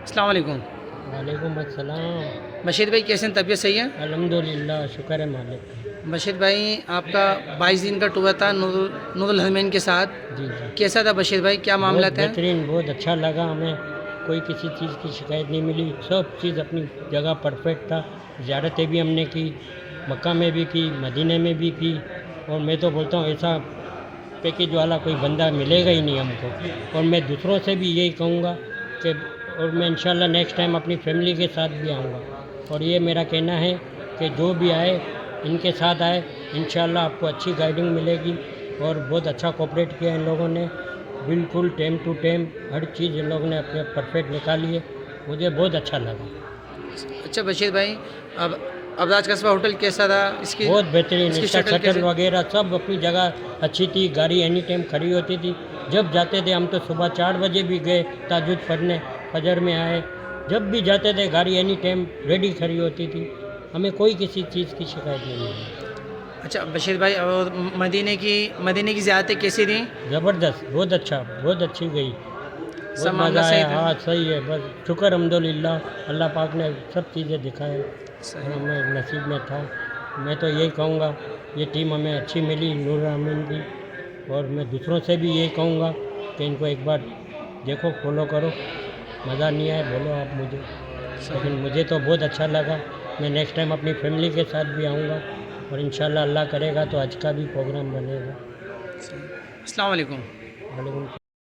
السلام علیکم. وعلیکم السلام. بشیر بھائی کیسے ہیں؟ طبیعت صحیح ہے؟ الحمدللہ، شکر ہے مالک کا. بشیر بھائی آپ کا 22 دن کا ٹور تھا نور الحرمین کے ساتھ. جی جی، کیسا تھا بشیر بھائی؟ کیا بہت معاملات ہیں؟ بہترین، بہت اچھا لگا ہمیں. کوئی کسی چیز کی شکایت نہیں ملی، سب چیز اپنی جگہ پرفیکٹ تھا. زیارتیں بھی ہم نے کی، مکہ میں بھی کی، مدینہ میں بھی کی. اور میں تو بولتا ہوں ایسا پیکیج والا کوئی بندہ ملے گا ہی نہیں ہم کو. اور میں دوسروں سے بھی یہی کہوں گا کہ اور میں انشاءاللہ نیکسٹ ٹائم اپنی فیملی کے ساتھ بھی آؤں گا. اور یہ میرا کہنا ہے کہ جو بھی آئے ان کے ساتھ آئے، انشاءاللہ آپ کو اچھی گائیڈنگ ملے گی. اور بہت اچھا کوپریٹ کیا ان لوگوں نے، بالکل ٹائم ٹو ٹائم ہر چیز ان لوگوں نے اپنے پرفیکٹ نکالی ہے. مجھے بہت اچھا لگا. اچھا بشیر بھائی، اب ابراج قصبہ ہوٹل کیسا تھا؟ بہت بہترین، اس کی اس کا شٹل شٹل وغیرہ سب اپنی جگہ اچھی تھی. گاڑی اینی ٹائم کھڑی ہوتی تھی. جب جاتے تھے ہم تو صبح 4 بجے بھی گئے تہجد پڑھنے، فجر میں آئے. جب بھی جاتے تھے گاڑی اینی ٹائم ریڈی کھڑی ہوتی تھی. ہمیں کوئی کسی چیز کی شکایت نہیں ملی. اچھا بشیر بھائی، اور مدینے کی زیارتیں کیسی تھیں؟ زبردست، بہت اچھا، بہت اچھی گئی، سب بہت معاملہ مزہ صحیح آیا. تھا؟ ہاں صحیح ہے، بس شکر الحمدللہ. اللہ پاک نے سب چیزیں دکھائے اور صحیح. ہمیں نصیب میں تھا. میں تو یہی کہوں گا یہ ٹیم ہمیں اچھی ملی نور الحرمین کی. اور میں دوسروں سے بھی یہی کہوں گا کہ ان کو ایک بار دیکھو، فالو کرو. مزہ نہیں آئے بولو آپ مجھے، لیکن مجھے تو بہت اچھا لگا. میں نیکسٹ ٹائم اپنی فیملی کے ساتھ بھی آؤں گا. اور انشاءاللہ اللہ کرے گا تو آج کا بھی پروگرام بنے گا. السلام علیکم. وعلیکم